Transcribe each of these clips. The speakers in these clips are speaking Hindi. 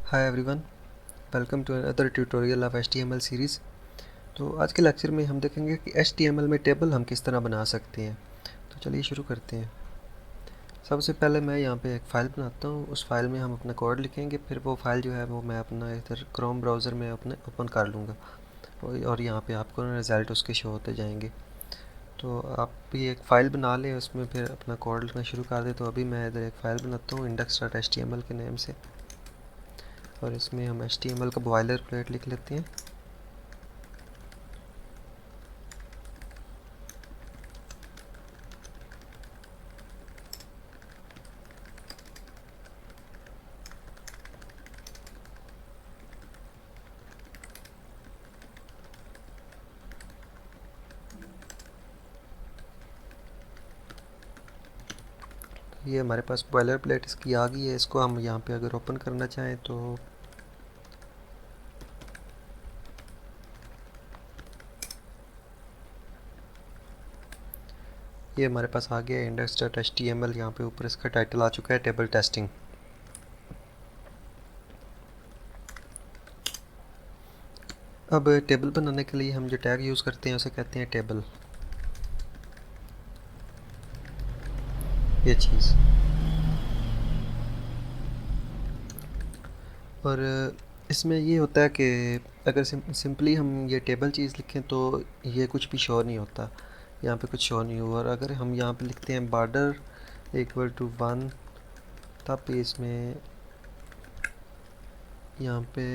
Hi everyone, welcome to another tutorial of HTML series. तो आज के लेक्चर में हम देखेंगे कि HTML में टेबल हम किस तरह बना सकते हैं। तो चलिए शुरू करते हैं। सबसे पहले मैं यहाँ पे एक फ़ाइल बनाता हूँ। उस फाइल में हम अपना कोड लिखेंगे, फिर वो फाइल जो है वो मैं अपना इधर क्रोम ब्राउज़र में अपने ओपन कर लूँगा और यहाँ पे आपको रिज़ल्ट उसके शो होते जाएंगे। तो आप भी एक फ़ाइल बना लें, उसमें फिर अपना कोड लिखना शुरू कर दें। तो अभी मैं इधर एक फ़ाइल बनाता हूँ index.html के नेम से, और इसमें हम HTML का बॉयलर प्लेट लिख लेते हैं। ये हमारे पास बॉयलर प्लेट इसकी आ गई है। इसको हम यहाँ पे अगर ओपन करना चाहें तो ये हमारे पास आ गया है index.html। यहाँ पे ऊपर इसका टाइटल आ चुका है टेबल टेस्टिंग। अब टेबल बनाने के लिए हम जो टैग यूज़ करते हैं उसे कहते हैं टेबल। ये चीज़, और इसमें ये होता है कि अगर सिंपली हम ये टेबल चीज़ लिखें तो ये कुछ भी शो नहीं होता, यहाँ पे कुछ शो नहीं हुआ। और अगर हम यहाँ पे लिखते हैं बॉर्डर इक्वल टू 1, तब भी इसमें यहाँ पे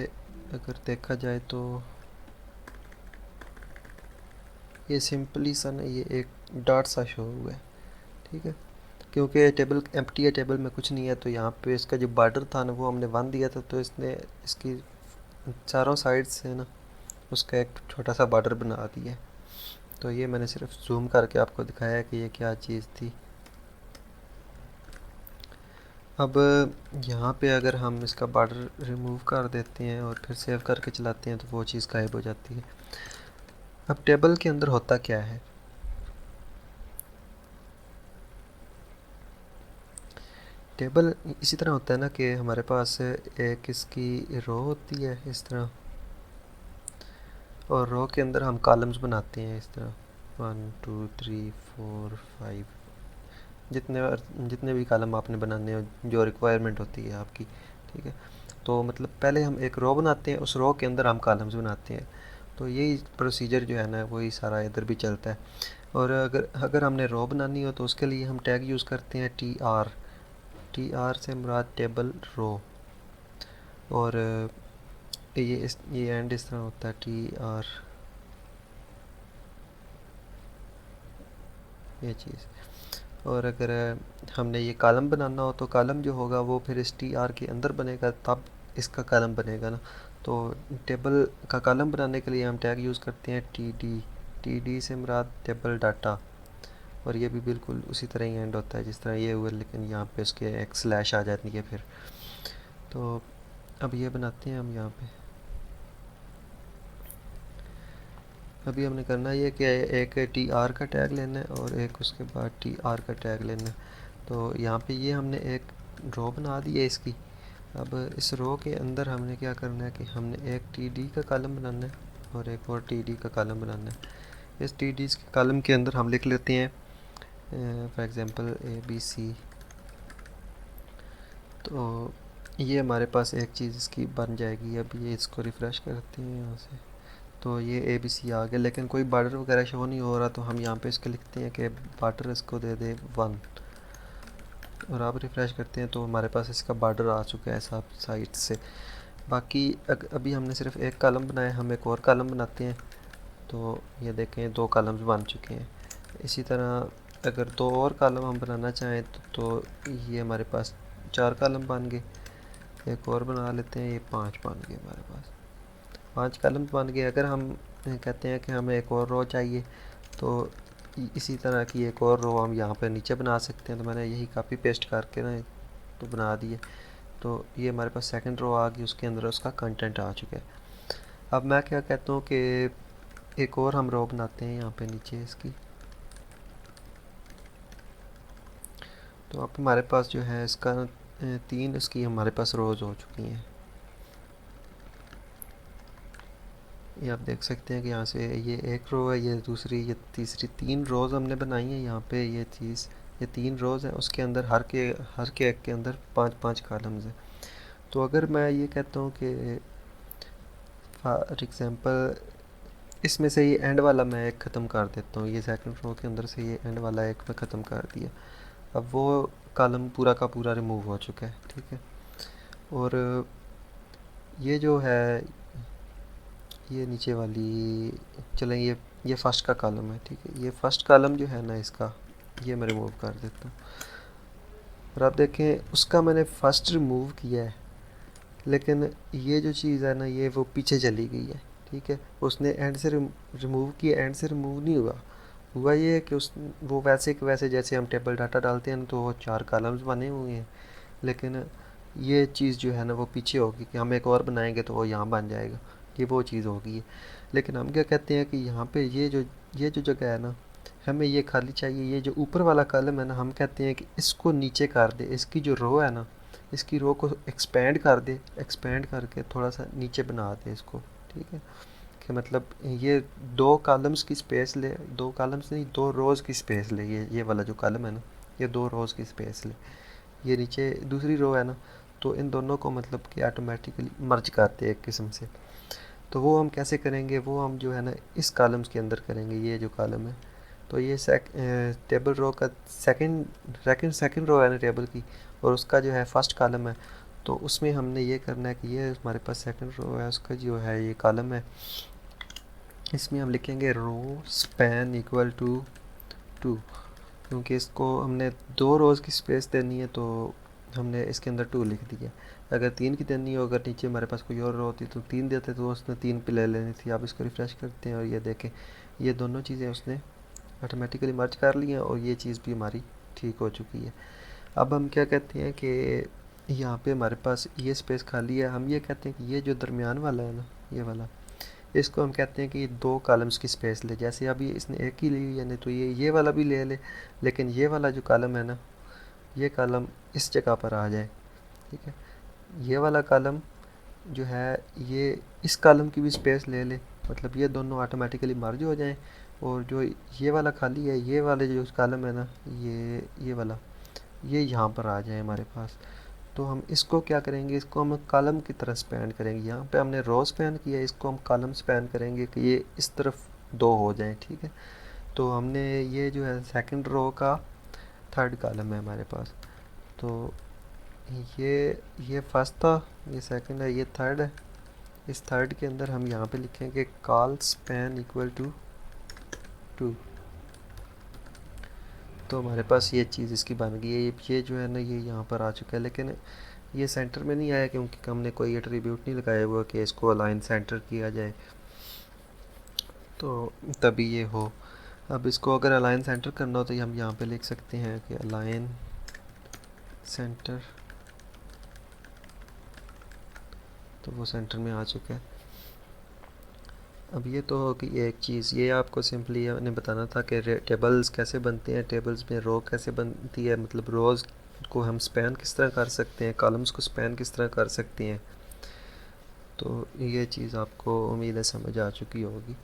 अगर देखा जाए तो ये सिंपली सा ना, ये एक डॉट सा शो हुआ है। ठीक है, क्योंकि टेबल एम्प्टी है, टेबल में कुछ नहीं है। तो यहाँ पे इसका जो बॉर्डर था ना वो हमने 1 दिया था, तो इसने इसकी चारों साइड से ना उसका एक छोटा सा बॉर्डर बना दिया है। तो ये मैंने सिर्फ जूम करके आपको दिखाया कि ये क्या चीज़ थी। अब यहाँ पे अगर हम इसका बॉर्डर रिमूव कर देते हैं और फिर सेव करके चलाते हैं तो वो चीज़ गायब हो जाती है। अब टेबल के अंदर होता क्या है, टेबल इसी तरह होता है ना कि हमारे पास एक इसकी रो होती है इस तरह, और रो के अंदर हम कॉलम्स बनाते हैं इस तरह 1 2 3 4 5, जितने जितने भी कॉलम आपने बनाने हो जो रिक्वायरमेंट होती है आपकी। ठीक है, तो मतलब पहले हम एक रो बनाते हैं, उस रो के अंदर हम कॉलम्स बनाते हैं। तो यही प्रोसीजर जो है ना वही सारा इधर भी चलता है। और अगर अगर हमने रो बनानी हो तो उसके लिए हम टैग यूज़ करते हैं टी आर से मुराद टेबल रो। और ये एंड इस तरह होता है TR, ये चीज़। और अगर हमने ये कॉलम बनाना हो तो कॉलम जो होगा वो फिर इस TR के अंदर बनेगा, तब इसका कॉलम बनेगा ना। तो टेबल का कॉलम बनाने के लिए हम टैग यूज़ करते हैं TD से मुराद टेबल डाटा। और ये भी बिल्कुल उसी तरह ही एंड होता है जिस तरह ये हुआ, लेकिन यहाँ पे उसके एक स्लैश आ जाती है फिर। तो अब ये बनाते हैं हम यहाँ पे। अभी हमने करना ये कि एक TR का टैग लेना है और एक उसके बाद TR का टैग लेना है। तो यहाँ पे ये हमने एक रो बना दी है इसकी। अब इस रो के अंदर हमने क्या करना है कि हमने एक TD का कॉलम बनाना है और एक और TD का कॉलम बनाना है। इस TD के कॉलम के अंदर हम लिख लेते हैं फॉर एग्ज़ाम्पल ABC। तो ये हमारे पास एक चीज़ इसकी बन जाएगी। अब ये इसको रिफ़्रेश करते हैं यहाँ से, तो ये ABC आ गया, लेकिन कोई बॉर्डर वगैरह शो नहीं हो रहा। तो हम यहाँ पे इसके लिखते हैं कि बॉर्डर इसको दे दे 1, और आप रिफ़्रेश करते हैं तो हमारे पास इसका बॉर्डर आ चुका है सब साइड से। बाकी अभी हमने सिर्फ एक कॉलम बनाया, हम एक और कॉलम बनाते हैं। तो ये देखें 2 कॉलम्स बन चुके हैं। इसी तरह अगर 2 और कॉलम हम बनाना चाहें तो ये हमारे पास 4 कॉलम बन गए। एक और बना लेते हैं, ये 5 बन गए हमारे पास, 5 कॉलम बन गए। अगर हम कहते हैं कि हमें एक और रो चाहिए तो इसी तरह की एक और रो हम यहाँ पे नीचे बना सकते हैं। तो मैंने यही कॉपी पेस्ट करके ना तो बना दिए। तो ये हमारे पास सेकंड रो आ गई, उसके अंदर उसका कंटेंट आ चुका है। अब मैं क्या कहता हूँ कि एक और हम रो बनाते हैं यहाँ पे नीचे इसकी। तो अब हमारे पास जो है इसका 3 इसकी हमारे पास रोज़ हो चुकी हैं। ये आप देख सकते हैं कि यहाँ से ये एक रो है, ये दूसरी, ये तीसरी, 3 रोज़ हमने बनाई हैं यहाँ पे। ये चीज़, ये 3 रोज़ हैं, उसके अंदर हर के एक के अंदर 5-5 कॉलम्स हैं। तो अगर मैं ये कहता हूँ कि फॉर एग्ज़ाम्पल इसमें से ये एंड वाला मैं एक ख़त्म कर देता हूँ, ये सेकंड रो के अंदर से ये एंड वाला एक मैं ख़त्म कर दिया। अब वो कॉलम पूरा का पूरा रिमूव हो चुका है, ठीक है। और ये जो है, ये नीचे वाली, चलें ये फर्स्ट का कॉलम है, ठीक है। ये फर्स्ट कॉलम जो है ना इसका, ये मैं रिमूव कर देता हूँ। और आप देखें उसका मैंने फर्स्ट रिमूव किया है, लेकिन ये जो चीज़ है ना ये वो पीछे चली गई है, ठीक है। उसने एंड से रिमूव किया, एंड से रिमूव नहीं हुआ। हुआ ये है कि उस वो वैसे के वैसे जैसे हम टेबल डाटा डालते हैं तो वो 4 कॉलम्स बने हुए हैं, लेकिन ये चीज़ जो है ना वो पीछे होगी कि हम एक और बनाएंगे तो वो यहाँ बन जाएगा, ये वो चीज़ होगी है। लेकिन हम क्या कहते हैं कि यहाँ पे ये जो जगह है ना, हमें ये खाली चाहिए। ये जो ऊपर वाला कॉलम है ना, हम कहते हैं कि इसको नीचे कर दे, इसकी जो रो है ना, इसकी रो को एक्सपेंड कर दे, एक्सपेंड करके थोड़ा सा नीचे बना दे इसको, ठीक है। कि मतलब ये 2 कॉलम्स की स्पेस ले, 2 कॉलम्स नहीं, 2 रोज़ की स्पेस ले। ये वाला जो कॉलम है ना, ये 2 रोज़ की स्पेस ले। ये नीचे दूसरी रो है ना, तो इन दोनों को मतलब कि ऑटोमेटिकली मर्ज करते हैं एक किस्म से। तो वो हम कैसे करेंगे, वो हम जो है ना इस कॉलम्स के अंदर करेंगे। ये जो कॉलम है, तो ये टेबल रो का सेकंड रो है ना टेबल की, और उसका जो है फर्स्ट कॉलम है। तो उसमें हमने ये करना है कि ये हमारे पास सेकंड रो है, उसका जो है ये कॉलम है, इसमें हम लिखेंगे रो स्पैन इक्वल टू 2, क्योंकि इसको हमने 2 रोज़ की स्पेस देनी है, तो हमने इसके अंदर 2 लिख दिया। अगर 3 की देनी हो, अगर नीचे हमारे पास कोई और रो होती तो 3 देते, तो उसने 3 पे ले लेनी थी। आप इसको रिफ़्रेश करते हैं और ये देखें, ये दोनों चीज़ें उसने ऑटोमेटिकली मर्ज कर ली हैं, और ये चीज़ भी हमारी ठीक हो चुकी है। अब हम क्या कहते हैं कि यहाँ पे हमारे पास ये स्पेस खाली है। हम ये कहते हैं कि ये जो दरमियान वाला है ना, ये वाला, इसको हम कहते हैं कि 2 कॉलम्स की स्पेस ले। जैसे अभी इसने एक ही ली है, नहीं तो ये वाला भी ले ले, लेकिन ये वाला जो कॉलम है ना, ये कॉलम इस जगह पर आ जाए, ठीक है। ये वाला कॉलम जो है ये इस कॉलम की भी स्पेस ले ले, मतलब ये दोनों ऑटोमेटिकली मर्ज हो जाएं। और जो ये वाला खाली है, ये वाले जो कॉलम है ना, ये वाला, ये यहाँ पर आ जाए हमारे पास। तो हम इसको क्या करेंगे, इसको हम कॉलम की तरह स्पैन करेंगे। यहाँ पे हमने रो स्पैन किया, इसको हम कॉलम स्पैन करेंगे कि ये इस तरफ 2 हो जाएं, ठीक है। तो हमने ये जो है सेकंड रो का थर्ड कॉलम है हमारे पास। तो ये फर्स्ट था, ये सेकंड है, ये थर्ड है। इस थर्ड के अंदर हम यहाँ पे लिखेंगे कॉल स्पैन इक्वल टू 2। तो हमारे पास ये चीज़ इसकी बन गई है। ये जो है ना ये यहाँ पर आ चुका है, लेकिन ये सेंटर में नहीं आया क्योंकि हमने कोई एट्रीब्यूट नहीं लगाया हुआ कि इसको अलाइन सेंटर किया जाए, तो तभी ये हो। अब इसको अगर अलाइन सेंटर करना हो तो हम यहाँ पे लिख सकते हैं कि अलाइन सेंटर, तो वो सेंटर में आ चुका है। अब ये तो होगी एक चीज़, ये आपको सिंपली मैंने बताना था कि टेबल्स कैसे बनते हैं, टेबल्स में रो कैसे बनती है, मतलब रोज़ को हम स्पैन किस तरह कर सकते हैं, कॉलम्स को स्पैन किस तरह कर सकते हैं। तो ये चीज़ आपको उम्मीद है समझ आ चुकी होगी।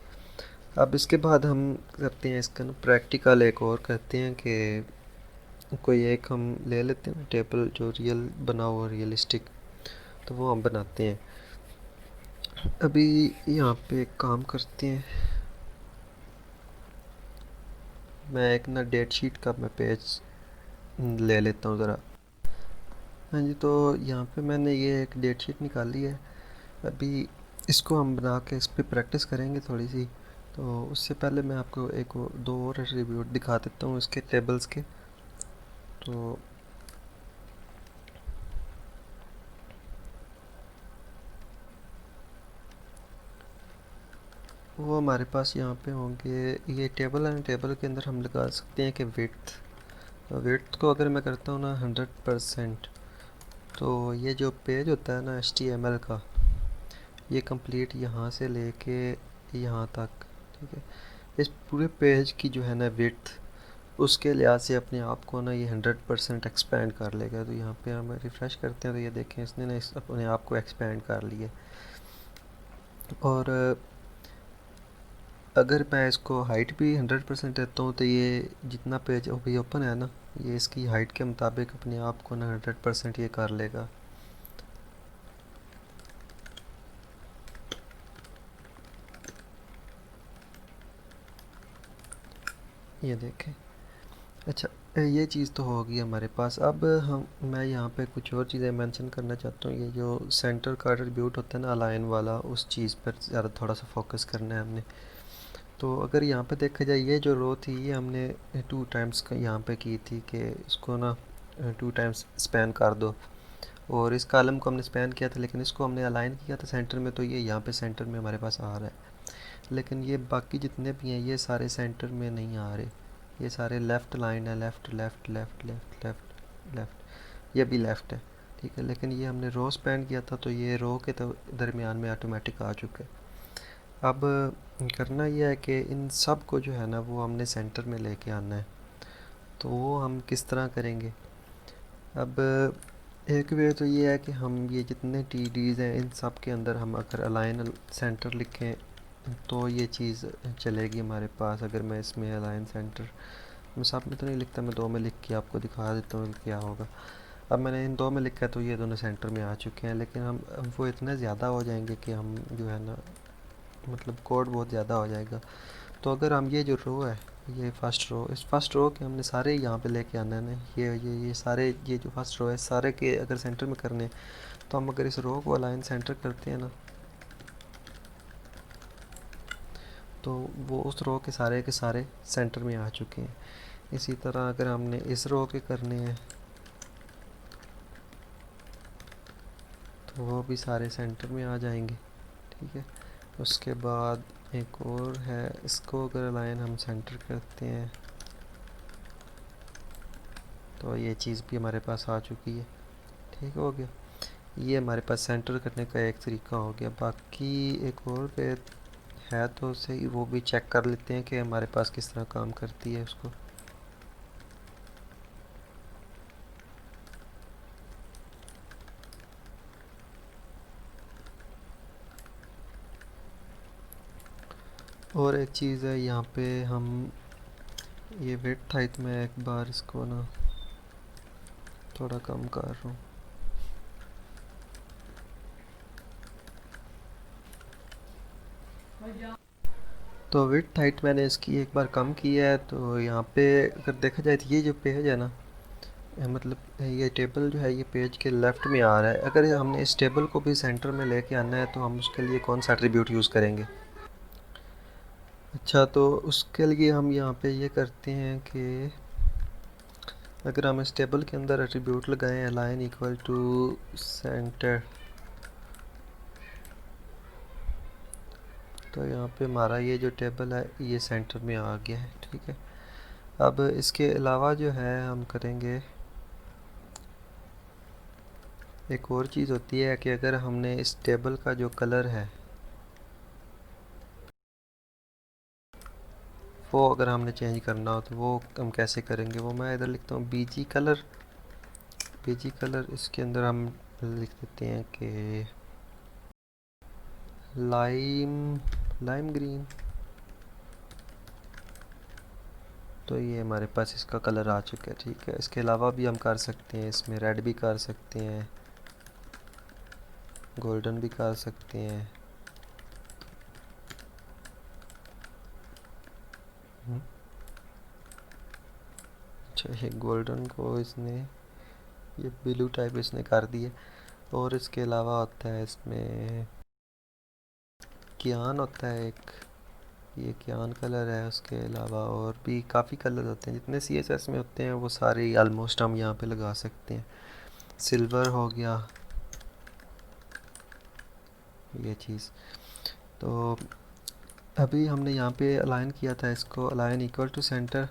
अब इसके बाद हम करते हैं इसका ना प्रैक्टिकल, एक और करते हैं कि कोई एक हम ले लेते हैं टेबल जो रियल बना हुआ, रियलिस्टिक, तो वो हम बनाते हैं। अभी यहाँ पे एक काम करते हैं, मैं एक ना डेट शीट का मैं पेज ले लेता हूँ ज़रा। हाँ जी, तो यहाँ पे मैंने ये एक डेट शीट निकाली है। अभी इसको हम बना के इस पर प्रैक्टिस करेंगे थोड़ी सी। तो उससे पहले मैं आपको दो और एट्रीब्यूट दिखा देता हूँ इसके टेबल्स के। तो वो हमारे पास यहाँ पे होंगे, ये टेबल है, टेबल के अंदर हम लगा सकते हैं कि विड्थ को अगर मैं करता हूँ ना 100%, तो ये जो पेज होता है ना HTML का, ये कंप्लीट यहाँ से लेके यहाँ तक, ठीक है। इस पूरे पेज की जो है ना विड्थ, उसके लिहाज से अपने आप को ना ये 100% एक्सपेंड कर लेगा। तो यहाँ पे हम रिफ़्रेश करते हैं तो ये देखें इसने ना अपने आप को एक्सपेंड कर लिया। और अगर मैं इसको हाइट भी 100% देता हूँ तो ये जितना पेज अभी ओपन है ना, ये इसकी हाइट के मुताबिक अपने आप को ना 100% ये कर लेगा। ये देखें। अच्छा, ये चीज़ तो होगी हमारे पास। अब हम मैं यहाँ पे कुछ और चीज़ें मेंशन करना चाहता हूँ। ये जो सेंटर का एट्रीब्यूट होता है ना, अलाइन वाला, उस चीज़ पर ज़्यादा थोड़ा सा फोकस करना है हमने। तो अगर यहाँ पे देखा जाए, ये जो रो थी ये हमने 2 टाइम्स का यहाँ पे की थी कि इसको ना 2 टाइम्स स्पैन कर दो। और इस कॉलम को हमने स्पैन किया था, लेकिन इसको हमने अलाइन किया था सेंटर में, तो ये यहाँ पे सेंटर में हमारे पास आ रहा है। लेकिन ये बाकी जितने भी हैं ये सारे सेंटर में नहीं आ रहे। ये सारे लेफ़्ट लाइन है, left left left left left left, ये भी लेफ़्ट है। ठीक है, लेकिन ये हमने रो स्पैन किया था तो ये रो के तो दरमियान में ऑटोमेटिक आ चुका है। अब करना यह है कि इन सब को जो है ना वो हमने सेंटर में लेके आना है। तो वो हम किस तरह करेंगे? अब एक वे तो ये है कि हम ये जितने टी डीज़ हैं इन सब के अंदर हम अगर अलाइन सेंटर लिखें तो ये चीज़ चलेगी हमारे पास। अगर मैं इसमें अलाइन सेंटर, मैं सब में तो नहीं लिखता, मैं दो में लिख के आपको दिखा देता हूँ क्या होगा। अब मैंने इन दो में लिखा है तो ये दोनों सेंटर में आ चुके हैं, लेकिन हम वो इतने ज़्यादा हो जाएंगे कि हम जो है ना, मतलब कोड बहुत ज़्यादा हो जाएगा। तो अगर हम ये जो रो है, ये फर्स्ट रो, इस फर्स्ट रो के हमने सारे यहाँ पे लेके आना है ना, ये सारे, ये जो फर्स्ट रो है सारे के अगर सेंटर में करने, तो हम अगर इस रो को अलाइन सेंटर करते हैं ना, तो वो उस रो के सारे सेंटर में आ चुके हैं। इसी तरह अगर हमने इस रो के करने हैं तो वो भी सारे सेंटर में आ जाएंगे। ठीक है, उसके बाद एक और है, इसको अगर अलाइन हम सेंटर करते हैं तो ये चीज़ भी हमारे पास आ चुकी है। ठीक हो गया, ये हमारे पास सेंटर करने का एक तरीका हो गया। बाकी एक और पे है तो सही, वो भी चेक कर लेते हैं कि हमारे पास किस तरह काम करती है उसको। और एक चीज़ है यहाँ पे, हम ये विड्थ हाइट में एक बार इसको ना थोड़ा कम कर रहा हूँ। तो विड्थ हाइट मैंने इसकी एक बार कम की है। तो यहाँ पे अगर देखा जाए तो ये जो पेज है ना, मतलब ये टेबल जो है ये पेज के लेफ़्ट में आ रहा है। अगर हमने इस टेबल को भी सेंटर में लेके आना है तो हम उसके लिए कौन सा एट्रीब्यूट यूज़ करेंगे? अच्छा, तो उसके लिए हम यहाँ पे ये करते हैं कि अगर हम इस टेबल के अंदर एट्रीब्यूट लगाएं अलाइन इक्वल टू सेंटर, तो यहाँ पे हमारा ये जो टेबल है ये सेंटर में आ गया है। ठीक है, अब इसके अलावा जो है हम करेंगे, एक और चीज़ होती है कि अगर हमने इस टेबल का जो कलर है वो अगर हमने चेंज करना हो तो वो हम कैसे करेंगे? वो मैं इधर लिखता हूँ बीजी कलर। बीजी कलर, इसके अंदर हम लिख देते हैं कि लाइम लाइम ग्रीन। तो ये हमारे पास इसका कलर आ चुका है। ठीक है, इसके अलावा भी हम कर सकते हैं, इसमें रेड भी कर सकते हैं, गोल्डन भी कर सकते हैं। हम्म, अच्छा, ये गोल्डन को इसने, ये ब्लू टाइप इसने कर दिया। और इसके अलावा होता है इसमें कियान होता है एक, ये कियान कलर है। उसके अलावा और भी काफ़ी कलर होते हैं, जितने CSS में होते हैं वो सारे ऑलमोस्ट हम यहाँ पे लगा सकते हैं। सिल्वर हो गया ये चीज़। तो अभी हमने यहाँ पे अलाइन किया था इसको अलाइन इक्वल टू सेंटर।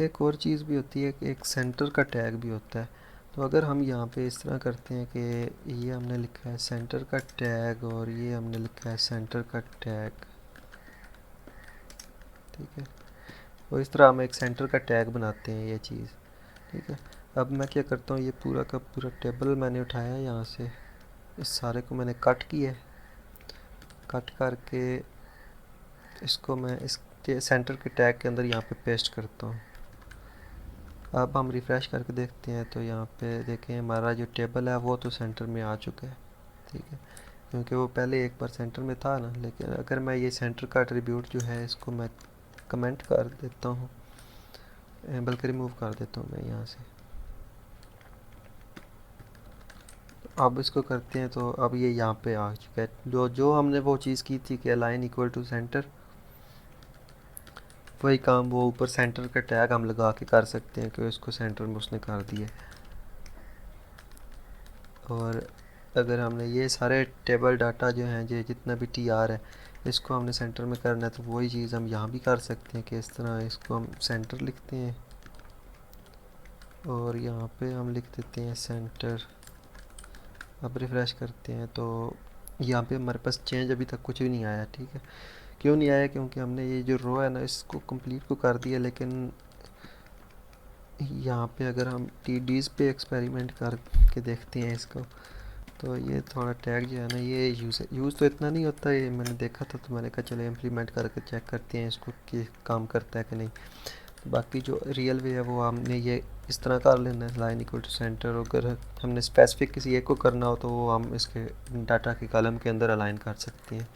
एक और चीज़ भी होती है कि एक सेंटर का टैग भी होता है। तो अगर हम यहाँ पे इस तरह करते हैं कि ये हमने लिखा है सेंटर का टैग और ये हमने लिखा है सेंटर का टैग। ठीक है, और इस तरह हम एक सेंटर का टैग बनाते हैं ये चीज़। ठीक है, अब मैं क्या करता हूँ, ये पूरा का पूरा टेबल मैंने उठाया है यहाँ से, इस सारे को मैंने कट किया है। कट करके इसको मैं इस सेंटर के टैग के अंदर यहाँ पे पेस्ट करता हूँ। अब हम रिफ़्रेश करके देखते हैं तो यहाँ पे देखें हमारा जो टेबल है वो तो सेंटर में आ चुका है, ठीक है, क्योंकि वो पहले एक बार सेंटर में था ना। लेकिन अगर मैं ये सेंटर का एट्रीब्यूट जो है इसको मैं कमेंट कर देता हूँ, बल्कि रिमूव कर देता हूँ मैं यहाँ से। अब इसको करते हैं तो अब ये यहाँ पे आ चुका है। जो जो हमने वो चीज़ की थी कि अलाइन इक्वल टू सेंटर, वही काम वो ऊपर सेंटर का टैग हम लगा के कर सकते हैं कि इसको सेंटर में उसने कर दिया। और अगर हमने ये सारे टेबल डाटा जो हैं जो जितना भी टी आर है इसको हमने सेंटर में करना है, तो वही चीज़ हम यहाँ भी कर सकते हैं कि इस तरह इसको हम सेंटर लिखते हैं और यहाँ पे हम लिख देते हैं सेंटर। अब रिफ़्रेश करते हैं तो यहाँ पे हमारे पास चेंज अभी तक कुछ भी नहीं आया, ठीक है। क्यों नहीं आया? क्योंकि हमने ये जो रो है ना इसको कंप्लीट को कर दिया, लेकिन यहाँ पे अगर हम टी डीज़ पे एक्सपेरिमेंट करके देखते हैं इसको, तो ये थोड़ा टैग जो है ना ये यूज़ तो इतना नहीं होता। ये मैंने देखा था तो मैंने कहा चलो इम्प्लीमेंट करके चेक करते हैं इसको कि काम करता है कि नहीं। तो बाकी जो रियल वे है वो हमने ये इस तरह कर लेना है, लाइन इक्वल टू सेंटर। अगर हमने स्पेसिफिक किसी एक को करना हो तो वो हम इसके डाटा के कॉलम के अंदर अलाइन कर सकते हैं।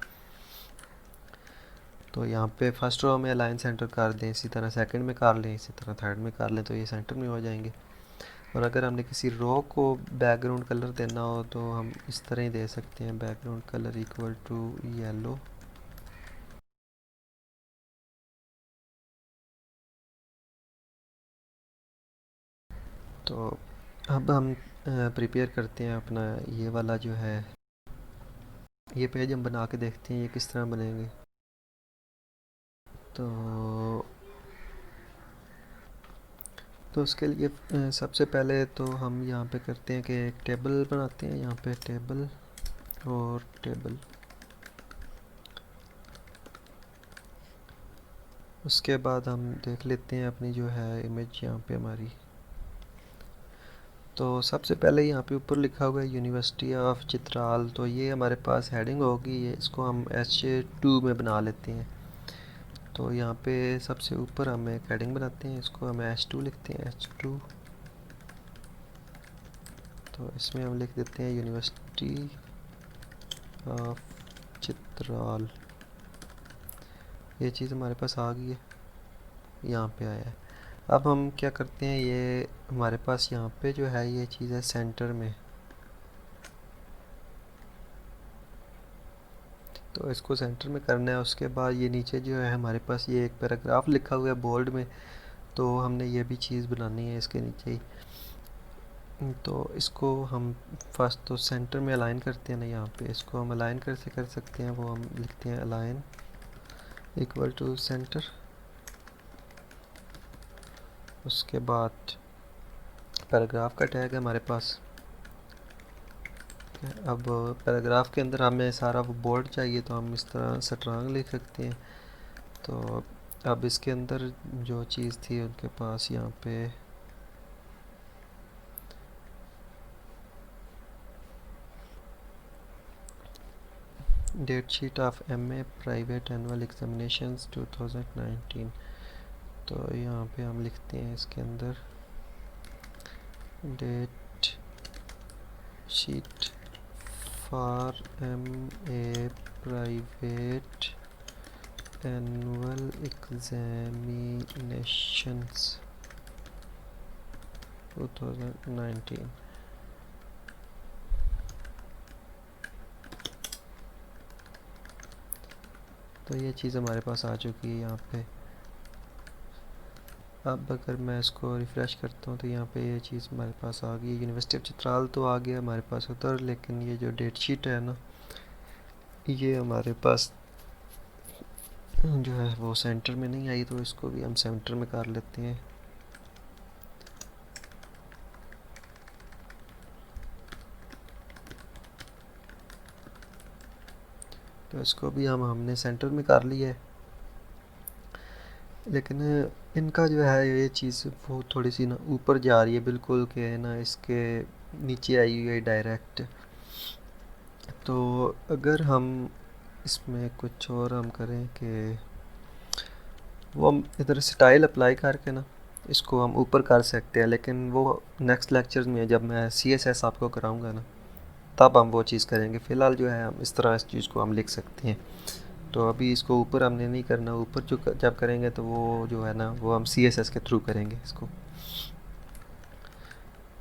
तो यहाँ पे फर्स्ट रो में अलाइन सेंटर कर दें, इसी तरह सेकंड में कर लें, इसी तरह थर्ड में कर लें, तो ये सेंटर में हो जाएंगे। और अगर हमने किसी रो को बैकग्राउंड कलर देना हो तो हम इस तरह ही दे सकते हैं, background colour equal to yellow. तो अब हम प्रिपेयर करते हैं अपना ये वाला जो है, ये पेज हम बना के देखते हैं ये किस तरह बनेंगे। तो उसके लिए सबसे पहले तो हम यहाँ पे करते हैं कि एक टेबल बनाते हैं, यहाँ पे टेबल और टेबल। उसके बाद हम देख लेते हैं अपनी जो है इमेज यहाँ पे हमारी। तो सबसे पहले यहाँ पे ऊपर लिखा हुआ है यूनिवर्सिटी ऑफ चित्राल, तो ये हमारे पास हेडिंग होगी, ये इसको हम H2 में बना लेते हैं। तो यहाँ पे सबसे ऊपर हम एक हेडिंग बनाते हैं, इसको हम H2 लिखते हैं, H2। तो इसमें हम लिख देते हैं यूनिवर्सिटी ऑफ चित्राल। ये चीज़ हमारे पास आ गई है, यहाँ पे आया है। अब हम क्या करते हैं, ये हमारे पास यहाँ पे जो है ये चीज़ है सेंटर में, तो इसको सेंटर में करना है। उसके बाद ये नीचे जो है हमारे पास ये एक पैराग्राफ लिखा हुआ है बोल्ड में, तो हमने ये भी चीज़ बनानी है इसके नीचे ही। तो इसको हम फर्स्ट तो सेंटर में अलाइन करते हैं ना, यहाँ पे इसको हम अलाइन कैसे कर सकते हैं, वो हम लिखते हैं अलाइन इक्वल टू सेंटर। उसके बाद पैराग्राफ का टैग है हमारे पास। अब पैराग्राफ के अंदर हमें सारा वो बोल्ड चाहिए, तो हम इस तरह स्ट्रांग लिख सकते हैं। तो अब इसके अंदर जो चीज़ थी उनके पास यहाँ पे date sheet of MA private annual examinations 2019, तो यहाँ पे हम लिखते हैं इसके अंदर date sheet for MA private annual examinations 2019। तो ये चीज़ हमारे पास आ चुकी है यहाँ पे। अब अगर मैं इसको रिफ़्रेश करता हूँ तो यहाँ पे ये चीज़ हमारे पास आ गई। यूनिवर्सिटी ऑफ चित्राल तो आ गया हमारे पास उधर, लेकिन ये जो डेट शीट है ना ये हमारे पास जो है वो सेंटर में नहीं आई, तो इसको भी हम सेंटर में कर लेते हैं। तो इसको भी हमने सेंटर में कर लिया है, लेकिन इनका जो है ये चीज़ वो थोड़ी सी ना ऊपर जा रही है बिल्कुल के है ना, इसके नीचे आई हुई है डायरेक्ट। तो अगर हम इसमें कुछ और हम करें कि वो हम इधर स्टाइल अप्लाई करके ना इसको हम ऊपर कर सकते हैं, लेकिन वो नेक्स्ट लेक्चर में जब मैं CSS आपको कराऊंगा ना तब हम वो चीज़ करेंगे। फ़िलहाल जो है हम इस तरह इस चीज़ को हम लिख सकते हैं। तो अभी इसको ऊपर हमने नहीं करना, ऊपर जो जब करेंगे तो वो जो है ना वो हम CSS के थ्रू करेंगे इसको।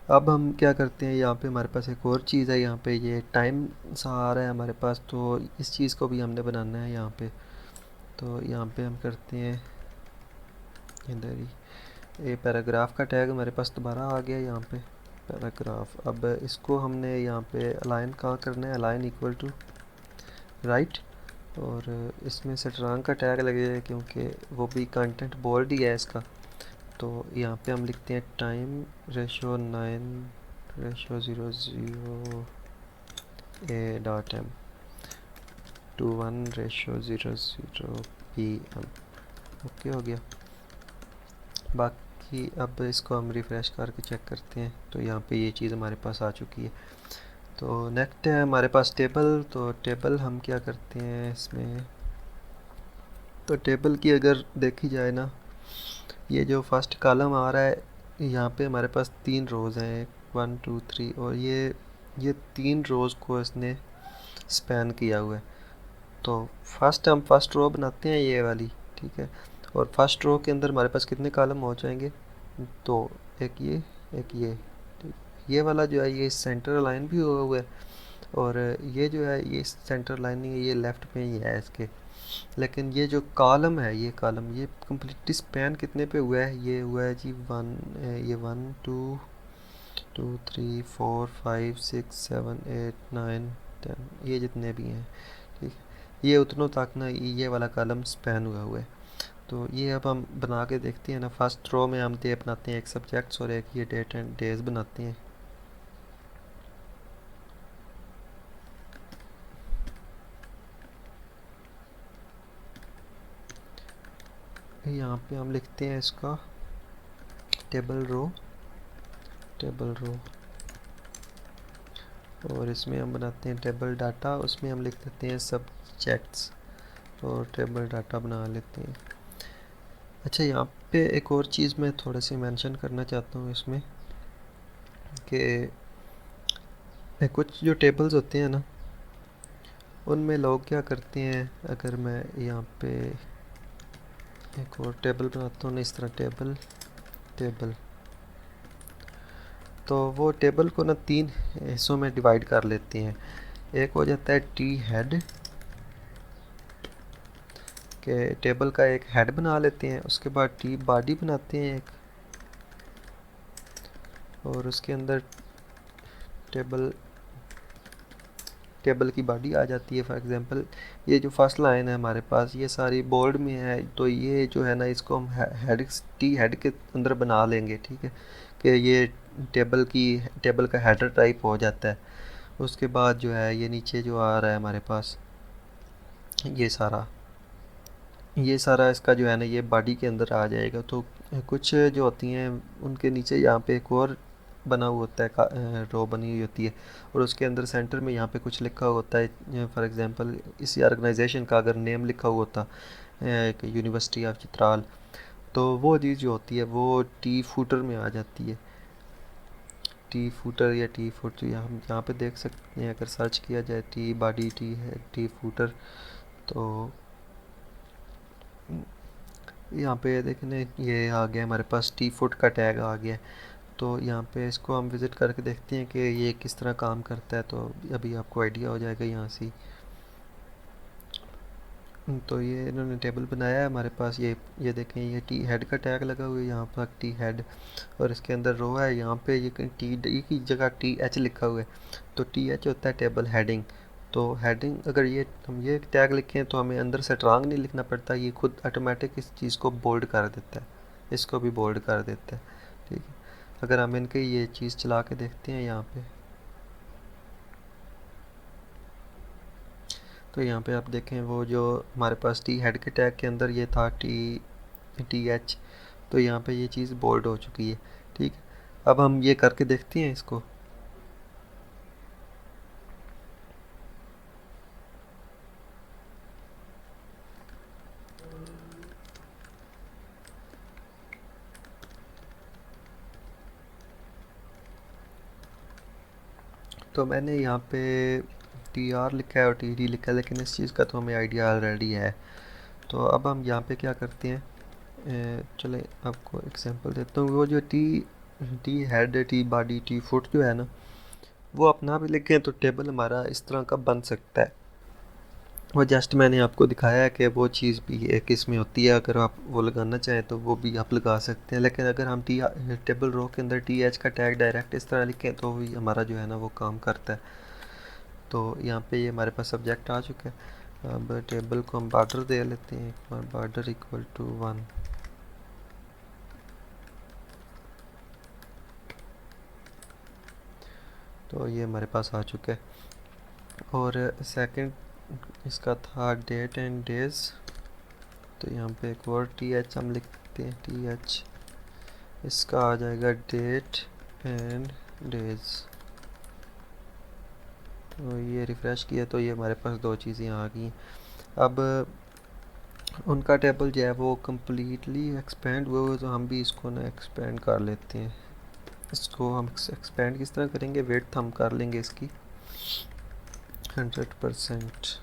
अब हम क्या करते हैं, यहाँ पे हमारे पास एक और चीज़ है, यहाँ पे ये टाइम सा आ रहा है हमारे पास, तो इस चीज़ को भी हमने बनाना है यहाँ पे। तो यहाँ पे हम करते हैं इधर ही, ये पैराग्राफ का टैग हमारे पास दोबारा आ गया यहाँ पे पैराग्राफ। अब इसको हमने यहाँ पे अलाइन कहाँ करना है, अलाइन इक्वल टू राइट, और इसमें स्ट्रांग का टैग लगेगा क्योंकि वो भी कंटेंट बोल्ड ही है इसका। तो यहाँ पे हम लिखते हैं time ratio 9:0:0 A dot M to 1:0:0 PM। Okay हो गया। बाकी अब इसको हम रिफ़्रेश करके चेक करते हैं, तो यहाँ पे ये चीज़ हमारे पास आ चुकी है। तो नेक्स्ट है हमारे पास टेबल। तो टेबल हम क्या करते हैं इसमें, तो टेबल की अगर देखी जाए ना, ये जो फर्स्ट कॉलम आ रहा है यहाँ पे हमारे पास 3 रोज़ हैं, 1 2 3, और ये 3 रोज़ को इसने स्पैन किया हुआ है। तो हम फर्स्ट रो बनाते हैं ये वाली, ठीक है। और फर्स्ट रो के अंदर हमारे पास कितने कॉलम हो जाएंगे, तो एक ये, एक ये, ठीक। ये वाला जो है ये सेंटर लाइन भी हुआ हुआ है, और ये जो है ये सेंटर लाइन नहीं है, ये लेफ़्ट में ही है इसके। लेकिन ये जो कॉलम है, ये कॉलम ये कम्प्लीटली स्पैन कितने पे हुआ है, ये हुआ है जी ये 1 2 3 4 5 6 7 8 9 10, ये जितने भी हैं, ठीक है। ये उतनों तक ना ये वाला कॉलम स्पैन हुआ हुआ है। तो ये अब हम बना के देखते हैं ना। फर्स्ट रो में हम डे बनाते हैं, एक सब्जेक्ट्स और एक ये डेट एंड डेज बनाते हैं। यहाँ पे हम लिखते हैं इसका टेबल रो, टेबल रो, और इसमें हम बनाते हैं टेबल डाटा, उसमें हम लिख देते हैं सब्जेक्ट्स और टेबल डाटा बना लेते हैं। अच्छा, यहाँ पे एक और चीज़ मैं थोड़ा सी मेंशन करना चाहता हूँ इसमें, कि कुछ जो टेबल्स होते हैं ना उनमें लोग क्या करते हैं, अगर मैं यहाँ पे एक और टेबल बनाता हूँ ना इस तरह, टेबल टेबल, तो वो टेबल को ना 3 हिस्सों में डिवाइड कर लेते हैं। एक हो जाता है टी हेड, के टेबल का एक हेड बना लेते हैं, उसके बाद टी बॉडी बनाते हैं एक, और उसके अंदर टेबल टेबल की बॉडी आ जाती है। फॉर एग्जांपल ये जो फर्स्ट लाइन है हमारे पास ये सारी बोर्ड में है, तो ये जो है ना इसको हम हेड टी हेड के अंदर बना लेंगे, ठीक है, कि ये टेबल का हेडर टाइप हो जाता है। उसके बाद जो है ये नीचे जो आ रहा है हमारे पास ये सारा इसका जो है ना ये बॉडी के अंदर आ जाएगा। तो कुछ जो होती हैं उनके नीचे यहाँ पे एक और बना हुआ होता है, रो बनी हुई होती है, और उसके अंदर सेंटर में यहाँ पे कुछ लिखा हुआ होता है। फॉर एग्जांपल इसी ऑर्गेनाइजेशन का अगर नेम लिखा हुआ होता एक यूनिवर्सिटी ऑफ चित्राल, तो वो चीज़ जो होती है वो टी फूटर में आ जाती है। टी फूटर या टी फुट, तो हम यहाँ पे देख सकते हैं, अगर सर्च किया जाए टी बॉडी टी है टी फूटर, तो यहाँ पे देखने ये आ गया हमारे पास टी फुट का टैग आ गया। तो यहाँ पे इसको हम विज़िट करके देखते हैं कि ये किस तरह काम करता है, तो अभी आपको आइडिया हो जाएगा यहाँ से। तो ये इन्होंने टेबल बनाया है हमारे पास, ये देखें ये टी हेड का टैग लगा हुआ है यहाँ पर, टी हेड, और इसके अंदर रो है, यहाँ पे ये टी डी की जगह टी एच लिखा हुआ है। तो टी एच होता है टेबल हेडिंग। तो हेडिंग अगर हम ये टैग लिखें तो हमें अंदर से स्ट्रांग नहीं लिखना पड़ता, ये खुद ऑटोमेटिक इस चीज़ को बोल्ड कर देता है, इसको भी बोल्ड कर देता है, ठीक है। अगर हम इनके ये चीज़ चला के देखते हैं यहाँ पे, तो यहाँ पे आप देखें वो जो हमारे पास टी हेड के टैग के अंदर ये था टी एच, तो यहाँ पे ये चीज़ बोल्ड हो चुकी है, ठीक है। अब हम ये करके देखते हैं इसको। तो मैंने यहाँ पे टी आर लिखा है और टी डी लिखा है, लेकिन इस चीज़ का तो हमें आइडिया ऑलरेडी है। तो अब हम यहाँ पे क्या करते हैं, चले आपको एग्जांपल देता हूँ। वो जो T T head, T body, T foot जो है ना, वो अपना भी लिखें तो टेबल हमारा इस तरह का बन सकता है। वो जस्ट मैंने आपको दिखाया है कि वो चीज़ भी एक इसमें होती है। अगर आप वो लगाना चाहें तो वो भी आप लगा सकते हैं, लेकिन अगर हम टी टेबल रो के अंदर टी एच का टैग डायरेक्ट इस तरह लिखें तो भी हमारा जो है ना वो काम करता है। तो यहाँ पे ये हमारे पास सब्जेक्ट आ चुका है। अब टेबल को हम बॉर्डर दे लेते हैं, बॉर्डर इक्वल टू 1। तो ये हमारे पास आ चुका है। और सेकंड इसका था डेट एंड डेज। तो यहाँ पे एक और टी एच हम लिखते हैं, टी एच। इसका आ जाएगा डेट एंड डेज। तो ये रिफ़्रेश किया तो ये हमारे पास दो चीज़ें आ गई। अब उनका टेबल जो है वो कम्प्लीटली एक्सपेंड हुआ हुआ, तो हम भी इसको ना एक्सपेंड कर लेते हैं। इसको हम एक्सपेंड किस तरह करेंगे, विड्थ हम कर लेंगे इसकी 100%।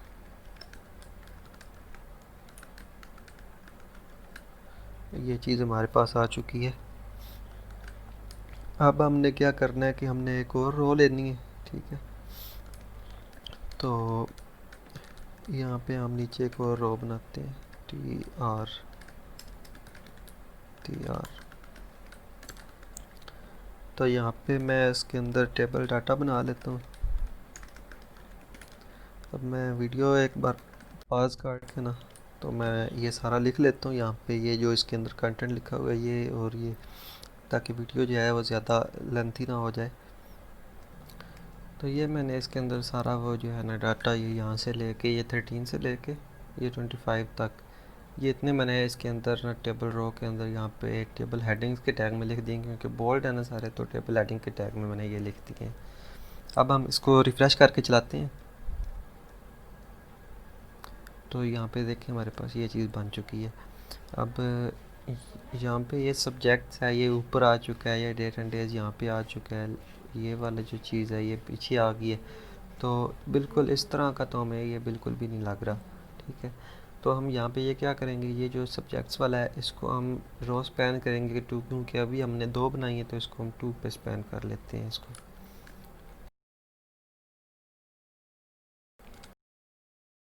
ये चीज़ हमारे पास आ चुकी है। अब हमने क्या करना है कि हमने एक और रो लेनी है, ठीक है। तो यहाँ पे हम नीचे एक और रो बनाते हैं, टी आर टी आर। तो यहाँ पे मैं इसके अंदर टेबल डाटा बना लेता हूँ। अब मैं वीडियो एक बार पॉज काट के ना, तो मैं ये सारा लिख लेता हूँ यहाँ पे, ये जो इसके अंदर कंटेंट लिखा हुआ है ये और ये, ताकि वीडियो जो है वो ज़्यादा लेंथी ना हो जाए। तो ये मैंने इसके अंदर सारा वो जो है ना डाटा, ये यहाँ से लेके ये 13 से लेके ये 25 तक, ये इतने मैंने इसके अंदर ना टेबल रो के अंदर यहाँ पे टेबल हेडिंग्स के टैग में लिख दिए, क्योंकि बोल्ड है ना सारे, तो टेबल हेडिंग के टैग में मैंने ये लिख दिए हैं। अब हम इसको रिफ़्रेश करके चलाते हैं। तो यहाँ पे देखिए हमारे पास ये चीज़ बन चुकी है। अब यहाँ पे ये सब्जेक्ट्स है, ये ऊपर आ चुका है, ये डेट एंड डेज यहाँ पे आ चुका है, ये वाला जो चीज़ है ये पीछे आ गई है। तो बिल्कुल इस तरह का तो हमें ये बिल्कुल भी नहीं लग रहा, ठीक है। तो हम यहाँ पे ये क्या करेंगे, ये जो सब्जेक्ट्स वाला है इसको हम रो स्पैन करेंगे 2, क्योंकि अभी हमने 2 बनाई है, तो इसको हम 2 पे स्पैन कर लेते हैं इसको।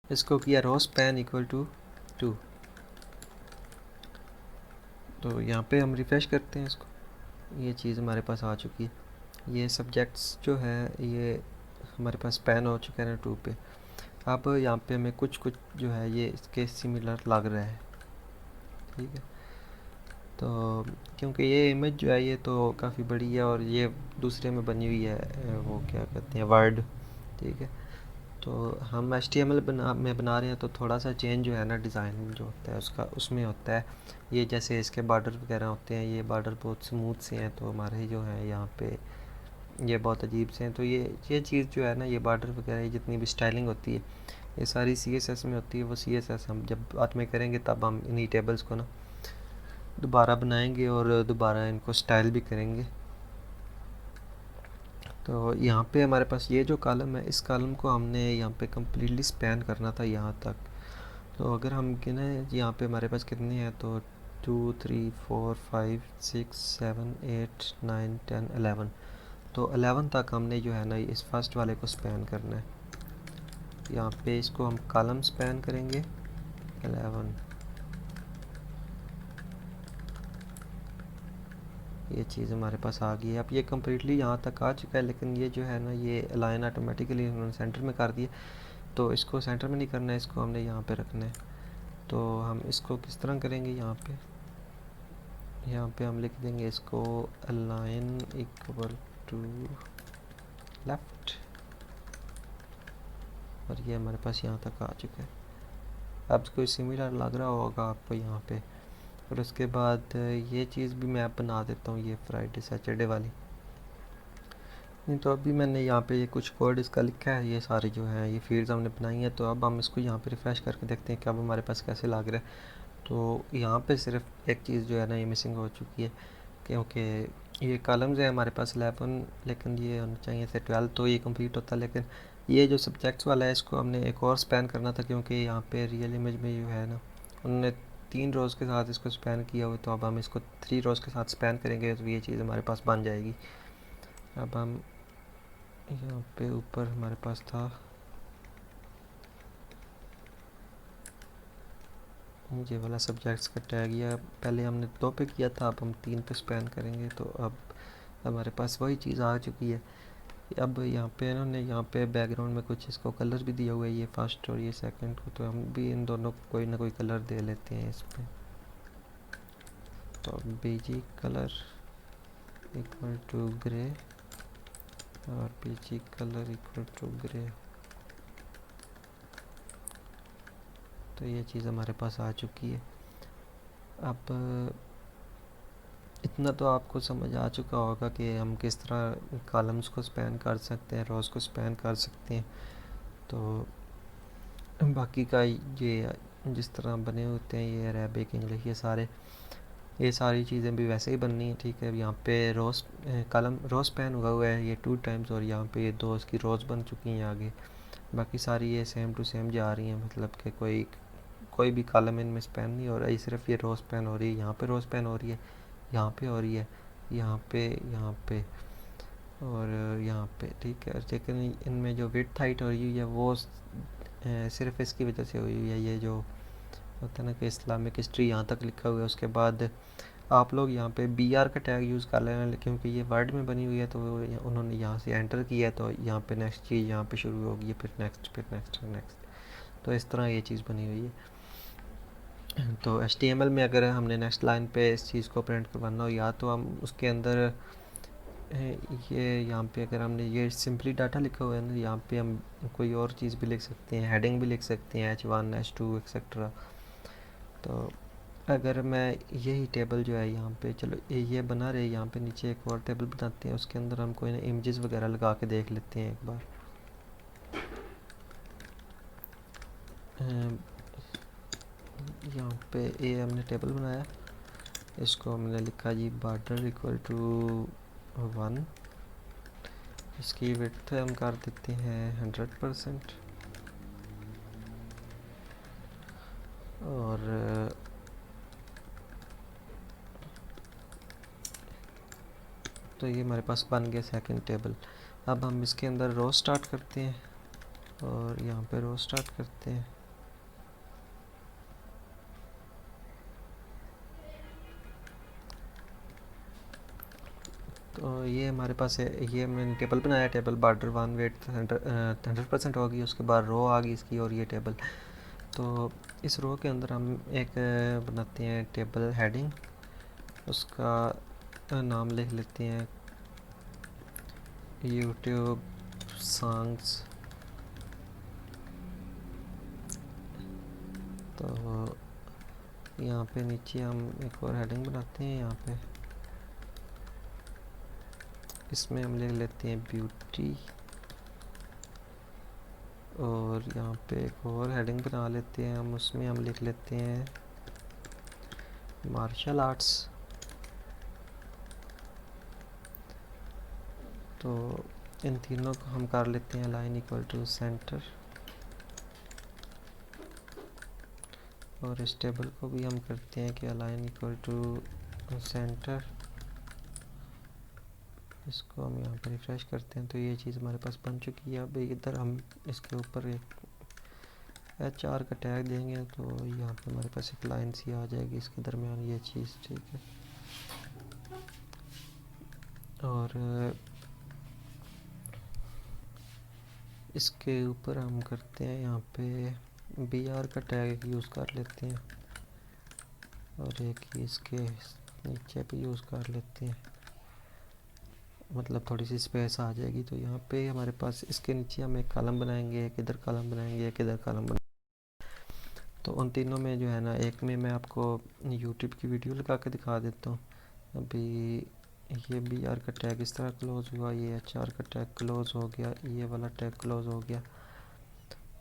इसको किया रो स्पैन इक्वल टू 2। तो यहाँ पे हम रिफ़्रेश करते हैं इसको, ये चीज़ हमारे पास आ चुकी है। ये सब्जेक्ट्स जो है ये हमारे पास स्पैन हो चुका है ना 2 पे। अब यहाँ पे हमें कुछ कुछ जो है ये इसके सिमिलर लग रहा है, ठीक है। तो क्योंकि ये इमेज जो है ये तो काफ़ी बड़ी है और ये दूसरे में बनी हुई है, वो क्या कहते हैं, वर्ड, ठीक है। तो हम HTML बना रहे हैं, तो थोड़ा सा चेंज जो है ना डिज़ाइन जो होता है उसका, उसमें होता है। ये जैसे इसके बॉर्डर वगैरह होते हैं, ये बॉर्डर बहुत स्मूथ से हैं, तो हमारे जो है यहाँ पे ये बहुत अजीब से हैं। तो ये चीज़ जो है ना, ये बॉर्डर वगैरह ये जितनी भी स्टाइलिंग होती है ये सारी CSS में होती है। वो CSS हम जब बाद में करेंगे तब हम इन्हीं टेबल्स को ना दोबारा बनाएंगे और दोबारा इनको स्टाइल भी करेंगे। तो यहाँ पे हमारे पास ये जो कॉलम है, इस कॉलम को हमने यहाँ पे कम्प्लीटली स्पैन करना था यहाँ तक। तो अगर हम गिने यहाँ पे हमारे पास कितने हैं, तो 2 3 4 5 6 7 8 9 10 11। तो 11 तक हमने जो है ना इस फर्स्ट वाले को स्पैन करना है। यहाँ पे इसको हम कॉलम स्पैन करेंगे 11। ये चीज़ हमारे पास आ गई है। अब ये कम्प्लीटली यहाँ तक आ चुका है, लेकिन ये जो है ना ये अलाइन ऑटोमेटिकली उन्होंने सेंटर में कर दिया। तो इसको सेंटर में नहीं करना है, इसको हमने यहाँ पे रखना है। तो हम इसको किस तरह करेंगे, यहाँ पे हम लिख देंगे इसको अलाइन इक्वल टू लेफ़्ट, और ये हमारे पास यहाँ तक आ चुका है। अब कोई सिमिलर लग रहा होगा आपको यहाँ पे। और उसके बाद ये चीज़ भी मैं बना देता हूँ, ये फ्राइडे सैटरडे वाली। नहीं तो अभी मैंने यहाँ पे ये कुछ कोड इसका लिखा है, ये सारे जो हैं ये फील्ड्स हमने बनाई हैं। तो अब हम इसको यहाँ पे रिफ़्रेश करके देखते हैं कि अब हमारे पास कैसे लग रहा है। तो यहाँ पे सिर्फ एक चीज़ जो है ना ये मिसिंग हो चुकी है, क्योंकि ये कॉलम्स है हमारे पास 11, लेकिन ये होना चाहिए थे 12, तो ये कंप्लीट होता। लेकिन ये जो सब्जेक्ट्स वाला है इसको हमने एक और स्पैन करना था, क्योंकि यहाँ पे रियल इमेज में जो है ना उन्होंने 3 रोज़ के साथ इसको स्पैन किया हुआ, तो अब हम इसको 3 रोज़ के साथ स्पैन करेंगे तो ये चीज़ हमारे पास बन जाएगी। अब हम यहाँ पे ऊपर हमारे पास था ये वाला सब्जेक्ट्स का टैग, या पहले हमने 2 पे किया था, अब हम 3 पे स्पैन करेंगे। तो अब हमारे पास वही चीज़ आ चुकी है। अब यहाँ पे इन्होंने यहाँ पे बैकग्राउंड में कुछ इसको कलर भी दिया हुआ है, ये फर्स्ट और ये सेकंड को, तो हम भी इन दोनों को कोई ना कोई कलर दे लेते हैं इस पे। तो BG colour equal to grey और BG colour equal to grey. तो ये चीज़ हमारे पास आ चुकी है। अब इतना तो आपको समझ आ चुका होगा कि हम किस तरह कॉलम्स को स्पैन कर सकते हैं, रोज़ को स्पैन कर सकते हैं। तो बाकी का ये जिस तरह बने होते हैं ये अरेबिक इंग्लिश ये सारी चीज़ें भी वैसे ही बननी है, ठीक है। यहाँ पे रोज़ कॉलम रोज़ स्पैन हुआ है ये 2 टाइम्स, और यहाँ पे ये 2 इसकी रोज़ बन चुकी हैं आगे। बाकी सारी ये सेम टू सेम जा रही हैं, मतलब कि कोई भी कॉलम इनमें स्पैन नहीं हो रहा है, सिर्फ ये रोज़ स्पैन हो रही है। यहाँ पे रोज़ स्पैन हो रही है, यहाँ पे हो रही है, यहाँ पे और यहाँ पे, ठीक है। लेकिन इनमें जो विड्थ हाइट हो रही है वो सिर्फ इसकी वजह से हुई है। ये जो होता है ना कि इस्लामिक हिस्ट्री यहाँ तक लिखा हुआ है, उसके बाद आप लोग यहाँ पे BR का टैग यूज़ कर लेना, क्योंकि ये वर्ड में बनी हुई है तो उन्होंने यहाँ से एंटर किया है, तो यहाँ पे नेक्स्ट चीज़ यहाँ पे शुरू होगी, फिर नेक्स्ट, फिर नेक्स्ट, फिर नेक्स्ट। तो इस तरह ये चीज़ बनी हुई है। तो HTML में अगर हमने नेक्स्ट लाइन पे इस चीज़ को प्रिंट करवाना हो, या तो हम उसके अंदर ये यहाँ पे अगर हमने ये सिंपली डाटा लिखा हुआ है ना, यहाँ पे हम कोई और चीज़ भी लिख सकते हैं, हेडिंग भी लिख सकते हैं, H1 H2 एक्सेट्रा। तो अगर मैं यही टेबल जो है यहाँ पे, चलो ये बना रहे, यहाँ पे नीचे एक और टेबल बनाते हैं, उसके अंदर हम कोई ना इमेजेस वगैरह लगा के देख लेते हैं एक बार। यहाँ पे ये हमने टेबल बनाया, इसको हमने लिखा जी बॉर्डर इक्वल टू 1, इसकी विड्थ हम कर देते हैं 100%, और तो ये हमारे पास बन गया सेकंड टेबल। अब हम इसके अंदर रो स्टार्ट करते हैं, और यहाँ पे रो स्टार्ट करते हैं। तो ये हमारे पास है, ये मैंने टेबल बनाया, टेबल बॉर्डर 1 वेट 100% होगी, उसके बाद रो आ गई इसकी, और ये टेबल। तो इस रो के अंदर हम एक बनाते हैं टेबल हेडिंग, उसका नाम लिख लेते हैं यूट्यूब सॉन्ग्स। तो यहाँ पे नीचे हम एक और हेडिंग बनाते हैं, यहाँ पे इसमें हम लिख लेते हैं ब्यूटी, और यहाँ पे एक और हेडिंग बना लेते हैं हम, उसमें हम लिख लेते हैं मार्शल आर्ट्स। तो इन तीनों को हम कर लेते हैं लाइन इक्वल टू सेंटर, और इस टेबल को भी हम करते हैं कि अलाइन इक्वल टू सेंटर। इसको हम यहाँ पर रिफ्रेश करते हैं, तो ये चीज़ हमारे पास बन चुकी है। अब इधर हम इसके ऊपर एक HR का टैग देंगे, तो यहाँ पे हमारे पास एक लाइन सी आ जाएगी इसके दरमियान ये चीज़, ठीक है। और इसके ऊपर हम करते हैं यहाँ पे BR का टैग यूज़ कर लेते हैं, और एक ही इसके नीचे भी यूज़ कर लेते हैं, मतलब थोड़ी सी स्पेस आ जाएगी। तो यहाँ पे हमारे पास इसके नीचे हम एक कॉलम बनाएंगे, एक इधर कॉलम बनाएंगे, एक इधर कॉलम बनाएंगे। तो उन तीनों में जो है ना, एक में मैं आपको यूट्यूब की वीडियो लगा के दिखा देता हूँ। अभी ये BR का टैग इस तरह क्लोज हुआ, ये HR का टैग क्लोज हो गया, ये वाला टैग क्लोज हो गया।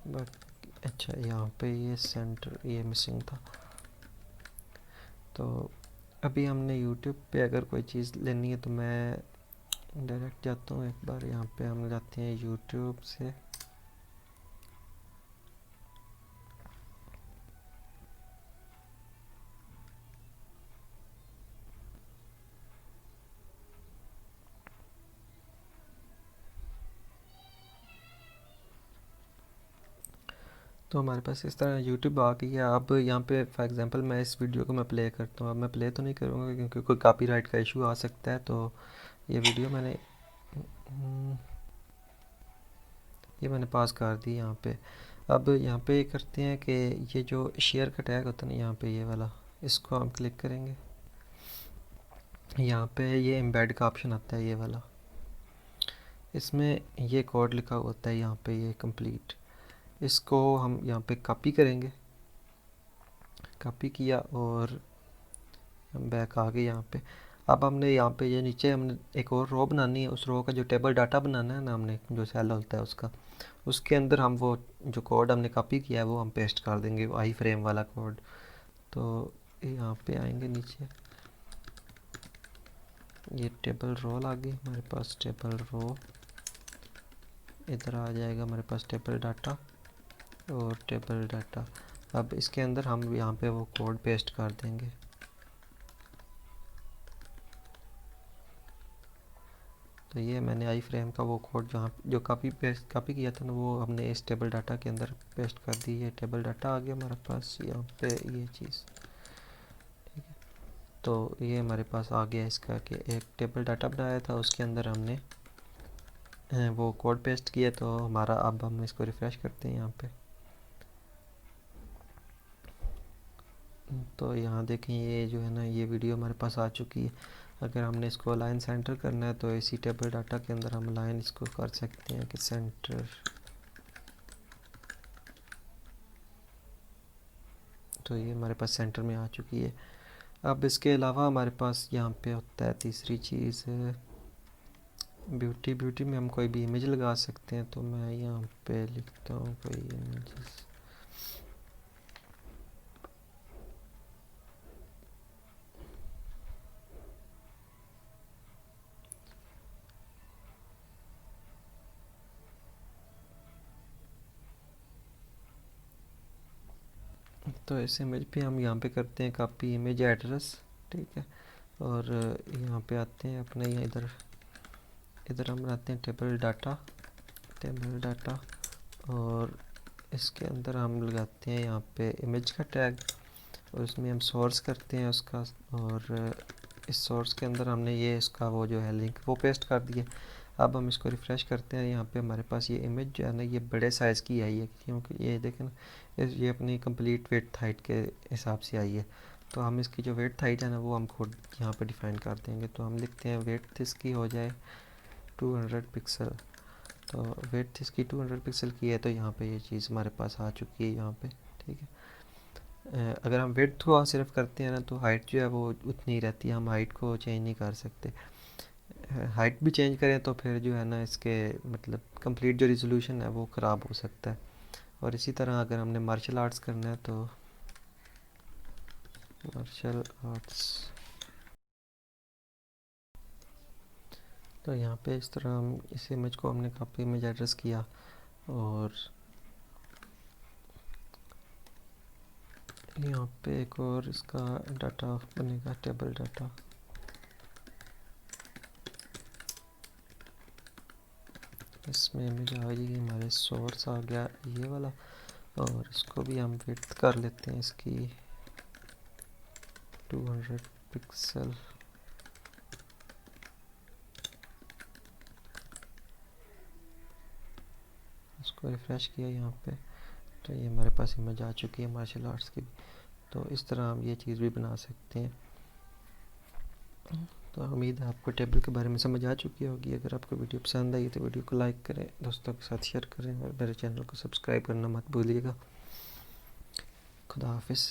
बट अच्छा, यहाँ पे ये सेंटर ये मिसिंग था। तो अभी हमने यूट्यूब पे अगर कोई चीज़ लेनी है तो मैं डायरेक्ट जाता हूँ, एक बार यहाँ पे हम जाते हैं यूट्यूब से। तो हमारे पास इस तरह यूट्यूब आ गई है। अब यहाँ पे फॉर एग्जांपल मैं इस वीडियो को मैं प्ले करता हूँ। अब मैं प्ले तो नहीं करूँगा क्योंकि कोई कॉपीराइट का इशू आ सकता है। तो ये वीडियो मैंने हम्म, ये मैंने पास कर दी यहाँ पे। अब यहाँ पे ये करते हैं कि ये जो शेयर का टैग होता है ना यहाँ पे, ये वाला, इसको हम क्लिक करेंगे। यहाँ पे ये एम्बेड का ऑप्शन आता है, ये वाला। इसमें ये कोड लिखा होता है यहाँ पे, ये कंप्लीट। इसको हम यहाँ पे कॉपी करेंगे। कॉपी किया और हम बैक आ गए यहाँ पे। अब हमने यहाँ पे ये नीचे हमने एक और रो बनानी है। उस रो का जो टेबल डाटा बनाना है ना हमने, जो सेल होता है उसका, उसके अंदर हम वो जो कोड हमने कॉपी किया है वो हम पेस्ट कर देंगे, वो आई फ्रेम वाला कोड। तो यहाँ पे आएंगे नीचे, ये टेबल रो आ गई हमारे पास। टेबल रो इधर आ जाएगा हमारे पास, टेबल डाटा और टेबल डाटा। अब इसके अंदर हम यहाँ पे वो कोड पेस्ट कर देंगे। तो ये मैंने आई फ्रेम का वो कोड जहाँ जो कॉपी किया था ना, वो हमने इस टेबल डाटा के अंदर पेस्ट कर दी। ये टेबल डाटा आ गया हमारे पास यहाँ पे, ये चीज़। तो ये हमारे पास आ गया इसका कि एक टेबल डाटा बनाया था, उसके अंदर हमने वो कोड पेस्ट किया। तो हमारा, अब हम इसको रिफ़्रेश करते हैं यहाँ पे। तो यहाँ देखें, ये जो है ना, ये वीडियो हमारे पास आ चुकी है। अगर हमने इसको अलाइन सेंटर करना है तो इसी टेबल डाटा के अंदर हम अलाइन इसको कर सकते हैं कि सेंटर। तो ये हमारे पास सेंटर में आ चुकी है। अब इसके अलावा हमारे पास यहाँ पे होता है तीसरी चीज़, ब्यूटी। ब्यूटी में हम कोई भी इमेज लगा सकते हैं। तो मैं यहाँ पे लिखता हूँ कोई इमेजेस। तो इस इमेज पे हम यहाँ पे करते हैं कॉपी इमेज एड्रेस, ठीक है। और यहाँ पे आते हैं अपने, यहाँ इधर इधर हम बनाते हैं टेबल डाटा। टेबल डाटा, और इसके अंदर हम लगाते हैं यहाँ पे इमेज का टैग, और इसमें हम सोर्स करते हैं उसका। और इस सोर्स के अंदर हमने ये इसका वो जो है लिंक वो पेस्ट कर दिया। अब हम इसको रिफ़्रेश करते हैं। यहाँ पे हमारे पास ये इमेज जो है ना, ये बड़े साइज़ की आई है, क्योंकि ये देखें ना, ये अपनी कंप्लीट वेट हाइट के हिसाब से आई है। तो हम इसकी जो वेट हाइट है ना, वो हम खुद यहाँ पे डिफ़ाइन कर देंगे। तो हम लिखते हैं वेट इसकी हो जाए 200 पिक्सल। तो वेट इसकी 200 पिक्सल की है। तो यहाँ पे ये चीज़ हमारे पास आ चुकी है यहाँ पे, ठीक है। अगर हम वेट को सिर्फ करते हैं ना, तो हाइट जो है वो उतनी ही रहती है, हम हाइट को चेंज नहीं कर सकते। हाइट भी चेंज करें तो फिर जो है ना, इसके मतलब कंप्लीट जो रिजोल्यूशन है वो ख़राब हो सकता है। और इसी तरह अगर हमने मार्शल आर्ट्स करना है तो मार्शल आर्ट्स, तो यहाँ पे इस तरह हम इस इमेज को हमने कॉपी इमेज एड्रेस किया। और यहाँ पे एक और इसका डाटा बनेगा, टेबल डाटा। इसमें इमेज आ गई हमारे, सोर्स आ गया ये वाला। और इसको भी हम विड्थ कर लेते हैं इसकी 200 पिक्सल। इसको रिफ़्रेश किया यहाँ पे, तो ये हमारे पास इमेज आ चुकी है मार्शल आर्ट्स की भी। तो इस तरह हम ये चीज़ भी बना सकते हैं। तो उम्मीद है आपको टेबल के बारे में समझ आ चुकी होगी। अगर आपको वीडियो पसंद आई तो वीडियो को लाइक करें, दोस्तों के साथ शेयर करें, और मेरे चैनल को सब्सक्राइब करना मत भूलिएगा। खुदा हाफिज़।